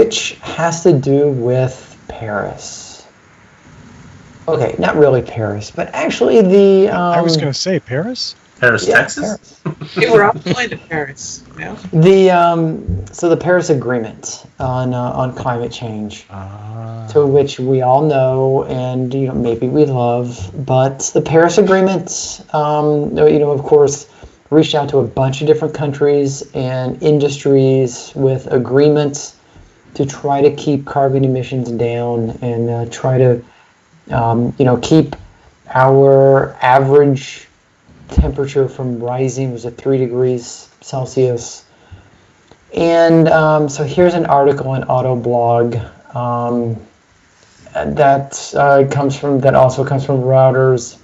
which has to do with Paris. Okay, not really Paris, but actually the... I was going to say Paris? Paris, yeah, Texas? Paris. They were all going to Paris. Yeah. So the Paris Agreement on climate change, to which we all know and maybe we love, but the Paris Agreement, of course, reached out to a bunch of different countries and industries with agreements to try to keep carbon emissions down and try to keep our average temperature from rising. Was at 3 degrees Celsius. And so here's an article in Autoblog that also comes from Reuters.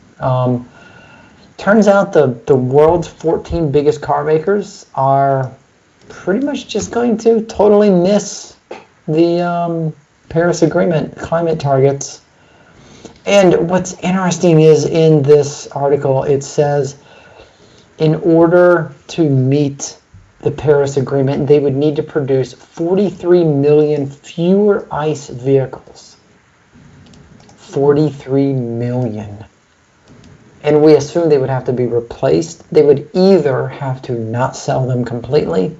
Turns out the world's 14 biggest car makers are pretty much just going to totally miss the Paris Agreement climate targets. And what's interesting is in this article, it says in order to meet the Paris Agreement, they would need to produce 43 million fewer ICE vehicles. 43 million. And we assume they would have to be replaced. They would either have to not sell them completely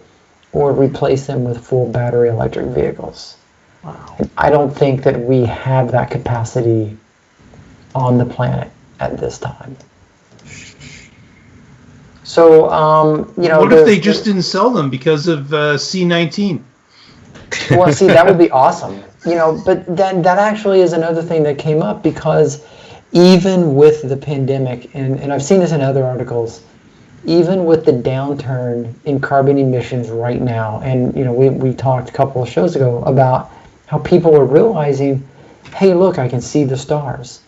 or replace them with full battery electric vehicles. Wow. And I don't think that we have that capacity on the planet at this time. So, what if they just didn't sell them because of C-19? Well, see, that would be awesome. But then that actually is another thing that came up, because even with the pandemic, and I've seen this in other articles, even with the downturn in carbon emissions right now, and we talked a couple of shows ago about how people are realizing, hey, look, I can see the stars,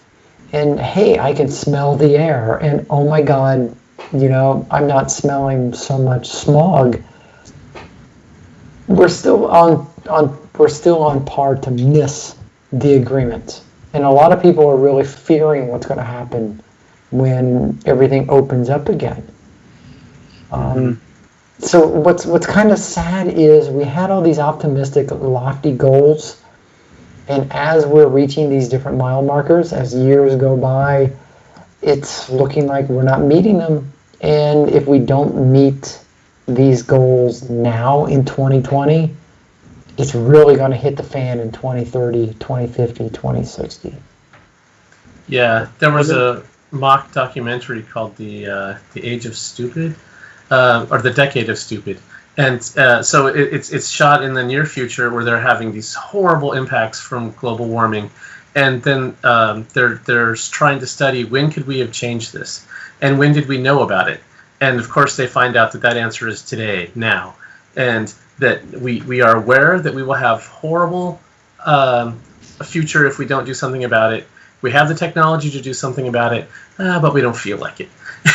and hey, I can smell the air, and oh my God, I'm not smelling so much smog. We're still on par to miss the agreement. And a lot of people are really fearing what's going to happen when everything opens up again. So what's kind of sad is we had all these optimistic, lofty goals, and as we're reaching these different mile markers, as years go by, it's looking like we're not meeting them. And if we don't meet these goals now in 2020, it's really going to hit the fan in 2030, 2050, 2060. Yeah, there was a mock documentary called the Age of Stupid, or the Decade of Stupid, and so it's shot in the near future where they're having these horrible impacts from global warming, and then they're trying to study when could we have changed this, and when did we know about it, and of course they find out that answer is today, now, and that we are aware that we will have horrible a future if we don't do something about it. We have the technology to do something about it, but we don't feel like it.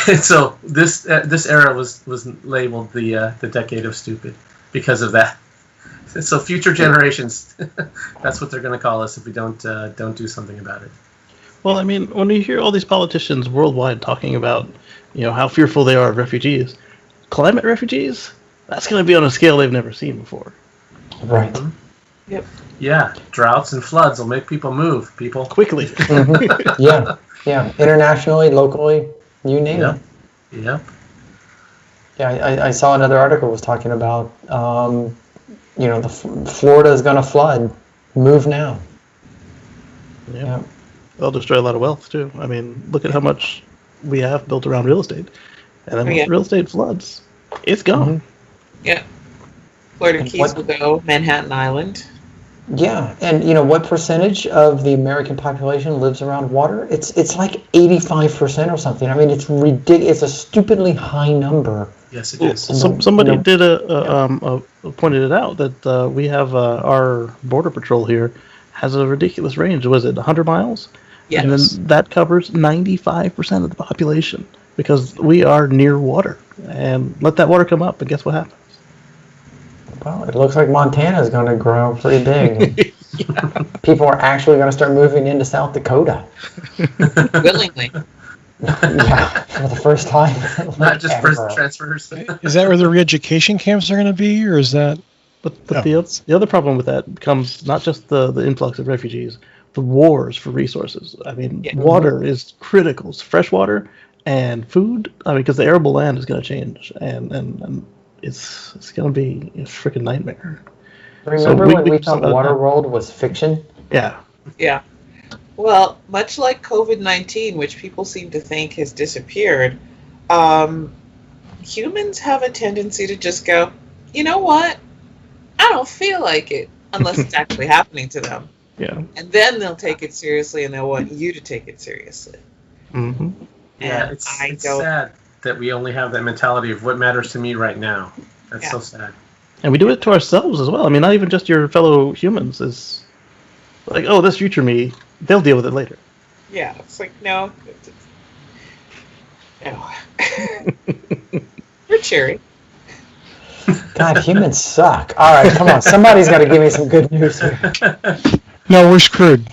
And so this era was labeled the Decade of Stupid because of that. So future generations, that's what they're going to call us if we don't do something about it. Well, I mean, when you hear all these politicians worldwide talking about how fearful they are of refugees, climate refugees, that's going to be on a scale they've never seen before. Right. Mm-hmm. Yep. Yeah, droughts and floods will make people move, people. Quickly. Mm-hmm. Yeah. Internationally, locally, you name it. Yep. Yeah, I saw another article was talking about, Florida is going to flood. Move now. Yeah. They'll destroy a lot of wealth, too. I mean, look at how much we have built around real estate. And then when real estate floods, it's gone. Mm-hmm. Yeah. Florida Keys will go, Manhattan Island. Yeah, and what percentage of the American population lives around water? It's like 85% or something. I mean, it's ridiculous. It's a stupidly high number. Yes, it is. Somebody did pointed it out that we have our border patrol here has a ridiculous range. Was it 100 miles? Yes. And then that covers 95% of the population because we are near water. And let that water come up, and guess what happens? Well, it looks like Montana is going to grow pretty big. Yeah. People are actually going to start moving into South Dakota. Willingly. Yeah, for the first time. Not just first transfers. Is that where the re-education camps are going to be, or is that? But the other problem with that becomes not just the influx of refugees, the wars for resources. I mean, water is critical. It's fresh water and food. I mean, because the arable land is going to change, and it's going to be a freaking nightmare. Remember when we thought Waterworld was fiction? Yeah. Yeah. Well, much like COVID-19, which people seem to think has disappeared, humans have a tendency to just go, you know what? I don't feel like it, unless it's actually happening to them. Yeah. And then they'll take it seriously, and they'll want you to take it seriously. Mm-hmm. Yeah, it's sad that we only have that mentality of what matters to me right now. That's so sad. And we do it to ourselves as well. I mean, not even just your fellow humans. Is like, oh, this future me, they'll deal with it later. Yeah, it's like, no. No. We're cheery. God, humans suck. All right, come on. Somebody's got to give me some good news here. No, we're screwed.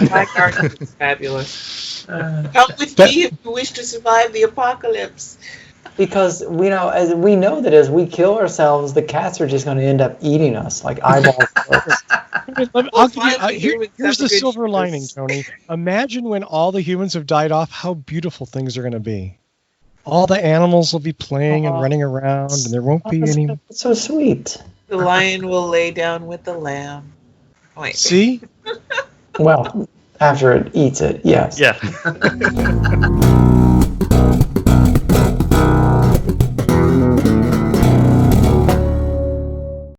My garden is fabulous. Come with me if you wish to survive the apocalypse. Because as we know that as we kill ourselves, the cats are just going to end up eating us like eyeballs. Here's the silver lining, Tony. Imagine when all the humans have died off, how beautiful things are going to be. All the animals will be playing and running around, and there won't be any. It's so sweet. The lion will lay down with the lamb. Wait. See? Well, after it eats it, yes. Yeah.